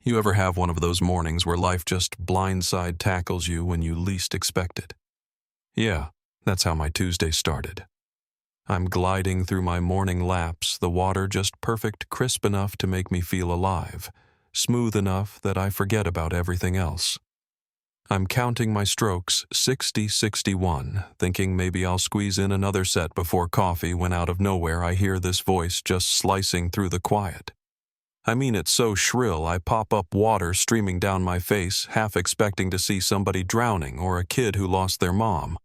You ever have one of those mornings where life just blindside tackles you when you least expect it? Yeah, that's how my Tuesday started. I'm gliding through my morning laps, the water just perfect, crisp enough to make me feel alive, smooth enough that I forget about everything else. I'm counting my strokes, 60-61, thinking maybe I'll squeeze in another set before coffee when out of nowhere I hear this voice just slicing through the quiet. I mean it so shrill I pop up water streaming down my face, half expecting to see somebody drowning or a kid who lost their mom.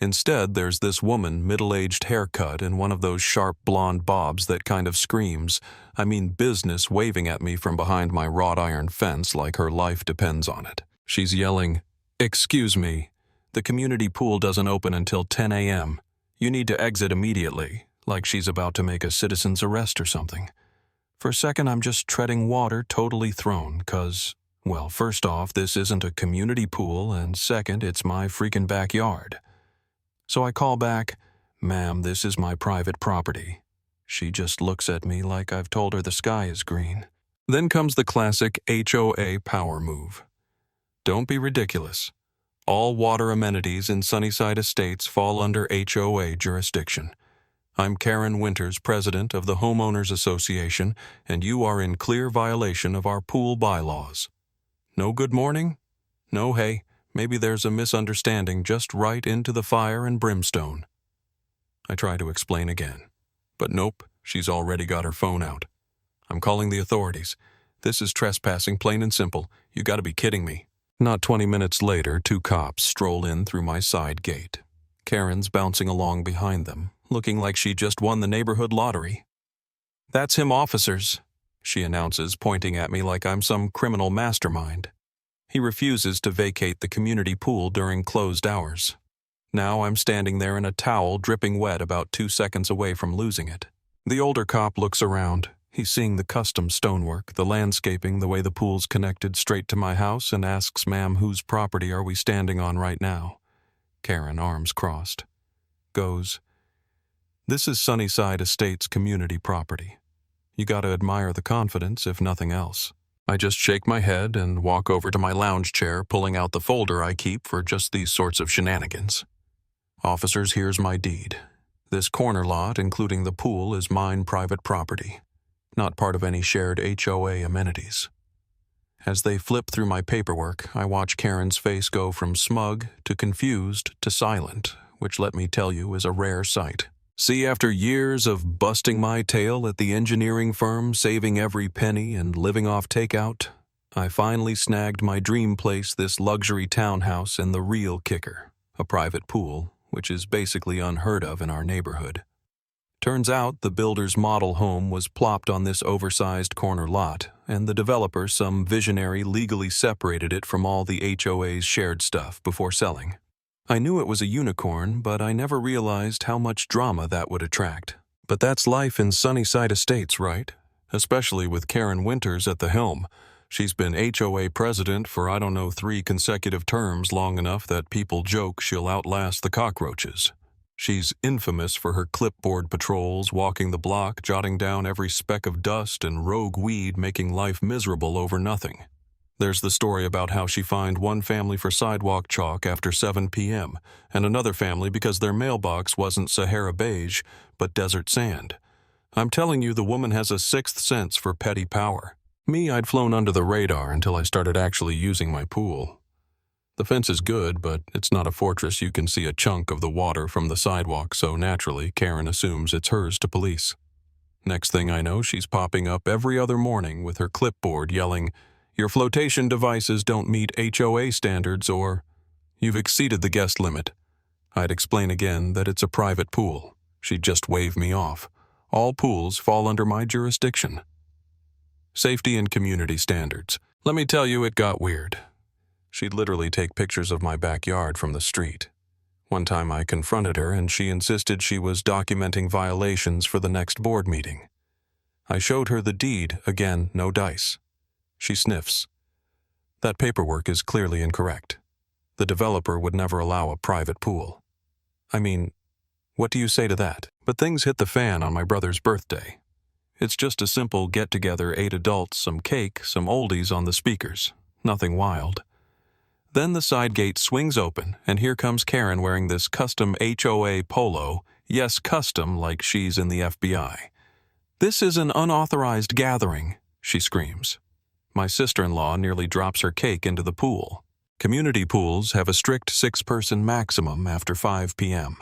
Instead, there's this woman, middle-aged haircut and one of those sharp blonde bobs that kind of screams, I mean business, waving at me from behind my wrought iron fence like her life depends on it. She's yelling, "Excuse me, the community pool doesn't open until 10 a.m. You need to exit immediately," like she's about to make a citizen's arrest or something. For a second, I'm just treading water, totally thrown, 'cause, well, first off, this isn't a community pool, and second, it's my freaking backyard. So I call back, "Ma'am, this is my private property." She just looks at me like I've told her the sky is green. Then comes the classic HOA power move. Don't be ridiculous. All water amenities in Sunnyside Estates fall under HOA jurisdiction. I'm Karen Winters, president of the Homeowners Association, and you are in clear violation of our pool bylaws. No good morning? No, hey, maybe there's a misunderstanding, just right into the fire and brimstone. I try to explain again, but nope, she's already got her phone out. I'm calling the authorities. This is trespassing, plain and simple. You gotta be kidding me. Not 20 minutes later, 2 cops stroll in through my side gate. Karen's bouncing along behind them, looking like she just won the neighborhood lottery. "That's him, officers," she announces, pointing at me like I'm some criminal mastermind. He refuses to vacate the community pool during closed hours. Now I'm standing there in a towel dripping wet about 2 seconds away from losing it. The older cop looks around. He's seeing the custom stonework, the landscaping, the way the pool's connected straight to my house, and asks, "Ma'am, whose property are we standing on right now?" Karen, arms crossed, goes, "This is Sunnyside Estates community property. You gotta admire the confidence, if nothing else." I just shake my head and walk over to my lounge chair, pulling out the folder I keep for just these sorts of shenanigans. "Officers, here's my deed. This corner lot, including the pool, is mine private property, not part of any shared HOA amenities." As they flip through my paperwork, I watch Karen's face go from smug to confused to silent, which, let me tell you, is a rare sight. See, after years of busting my tail at the engineering firm, saving every penny and living off takeout, I finally snagged my dream place, this luxury townhouse, and the real kicker, a private pool, which is basically unheard of in our neighborhood. Turns out the builder's model home was plopped on this oversized corner lot, and the developer, some visionary, legally separated it from all the HOA's shared stuff before selling. I knew it was a unicorn, but I never realized how much drama that would attract. But that's life in Sunnyside Estates, right? Especially with Karen Winters at the helm. She's been HOA president for, 3 consecutive terms, long enough that people joke she'll outlast the cockroaches. She's infamous for her clipboard patrols, walking the block, jotting down every speck of dust and rogue weed, making life miserable over nothing. There's the story about how she fined one family for sidewalk chalk after 7 p.m., and another family because their mailbox wasn't Sahara beige, but desert sand. I'm telling you, the woman has a sixth sense for petty power. Me, I'd flown under the radar until I started actually using my pool. The fence is good, but it's not a fortress you can see a chunk of the water from the sidewalk, so naturally, Karen assumes it's hers to police. Next thing I know, she's popping up every other morning with her clipboard yelling, "Your flotation devices don't meet HOA standards," or "You've exceeded the guest limit." I'd explain again that it's a private pool. She'd just wave me off. All pools fall under my jurisdiction. Safety and community standards. Let me tell you, it got weird. She'd literally take pictures of my backyard from the street. One time I confronted her and she insisted she was documenting violations for the next board meeting. I showed her the deed, again, no dice. She sniffs. That paperwork is clearly incorrect. The developer would never allow a private pool. I mean, what do you say to that? But things hit the fan on my brother's birthday. It's just a simple get-together, 8 adults, some cake, some oldies on the speakers. Nothing wild. Then the side gate swings open, and here comes Karen wearing this custom HOA polo. Yes, custom, like she's in the FBI. "This is an unauthorized gathering," she screams. My sister-in-law nearly drops her cake into the pool. Community pools have a strict 6-person maximum after 5 p.m.,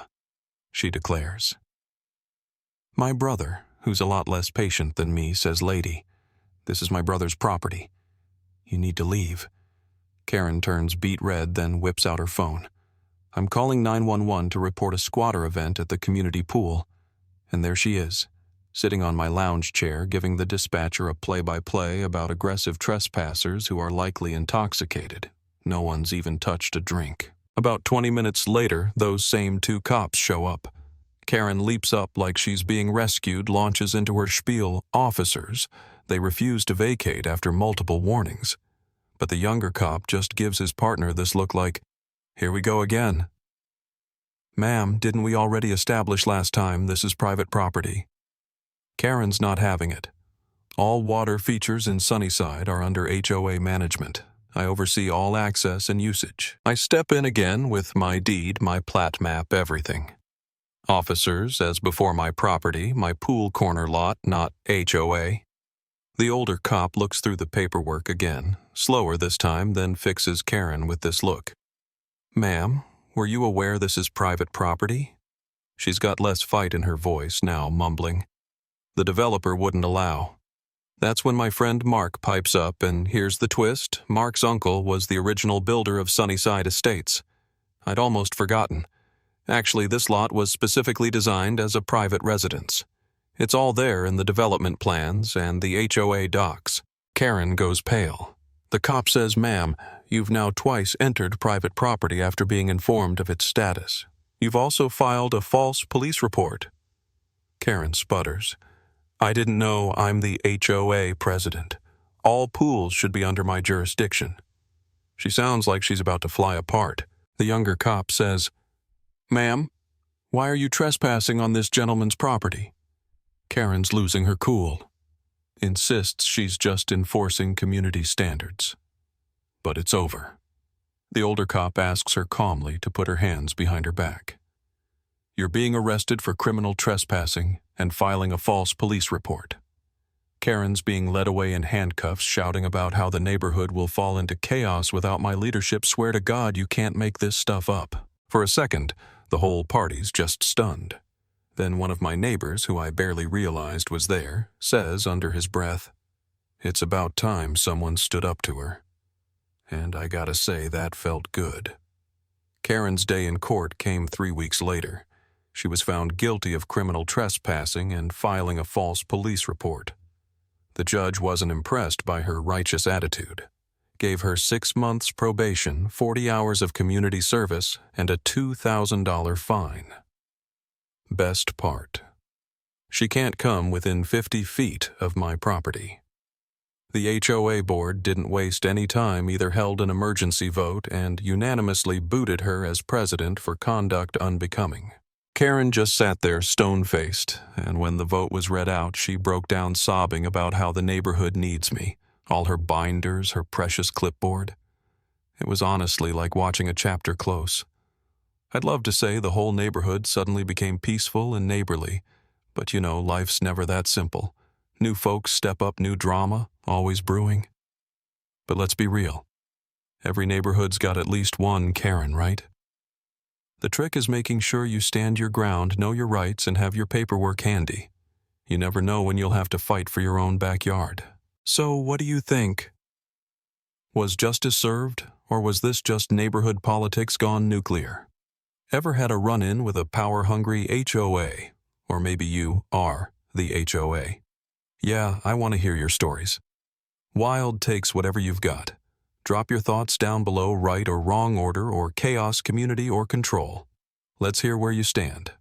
she declares. My brother, who's a lot less patient than me, says, "Lady, this is my brother's property. You need to leave." Karen turns beet red, then whips out her phone. "I'm calling 911 to report a squatter event at the community pool." And there she is, sitting on my lounge chair, giving the dispatcher a play-by-play about aggressive trespassers who are likely intoxicated. No one's even touched a drink. About 20 minutes later, those same 2 cops show up. Karen leaps up like she's being rescued, launches into her spiel. "Officers." They refuse to vacate after multiple warnings. But the younger cop just gives his partner this look like, "Here we go again." "Ma'am, didn't we already establish last time this is private property?" Karen's not having it. "All water features in Sunnyside are under HOA management. I oversee all access and usage." I step in again with my deed, my plat map, everything. "Officers, as before my property, my pool corner lot, not HOA." The older cop looks through the paperwork again, slower this time, then fixes Karen with this look. "Ma'am, were you aware this is private property?" She's got less fight in her voice now, mumbling. "The developer wouldn't allow." That's when my friend Mark pipes up, and here's the twist. Mark's uncle was the original builder of Sunnyside Estates. I'd almost forgotten. Actually, this lot was specifically designed as a private residence. It's all there in the development plans and the HOA docs. Karen goes pale. The cop says, "Ma'am, you've now twice entered private property after being informed of its status. You've also filed a false police report." Karen sputters. "I didn't know I'm the HOA president. All pools should be under my jurisdiction." She sounds like she's about to fly apart. The younger cop says, "Ma'am, why are you trespassing on this gentleman's property?" Karen's losing her cool. Insists she's just enforcing community standards. But it's over. The older cop asks her calmly to put her hands behind her back. "You're being arrested for criminal trespassing and filing a false police report." Karen's being led away in handcuffs, shouting about how the neighborhood will fall into chaos without my leadership. Swear to God you can't make this stuff up. For a second, the whole party's just stunned. Then one of my neighbors, who I barely realized was there, says under his breath, "It's about time someone stood up to her." And I gotta say, that felt good. Karen's day in court came 3 weeks later. She was found guilty of criminal trespassing and filing a false police report. The judge wasn't impressed by her righteous attitude. Gave her 6 months probation, 40 hours of community service, and a $2,000 fine. Best part: she can't come within 50 feet of my property. The HOA board didn't waste any time, either held an emergency vote and unanimously booted her as president for conduct unbecoming. Karen just sat there stone-faced, and when the vote was read out, she broke down sobbing about how the neighborhood needs me, all her binders, her precious clipboard. It was honestly like watching a chapter close. I'd love to say the whole neighborhood suddenly became peaceful and neighborly, but you know, life's never that simple. New folks step up, new drama, always brewing. But let's be real. Every neighborhood's got at least one Karen, right? The trick is making sure you stand your ground, know your rights, and have your paperwork handy. You never know when you'll have to fight for your own backyard. So what do you think? Was justice served, or was this just neighborhood politics gone nuclear? Ever had a run-in with a power-hungry HOA? Or maybe you are the HOA. Yeah, I want to hear your stories. Wild takes whatever you've got. Drop your thoughts down below, right or wrong order, or chaos, community, or control. Let's hear where you stand.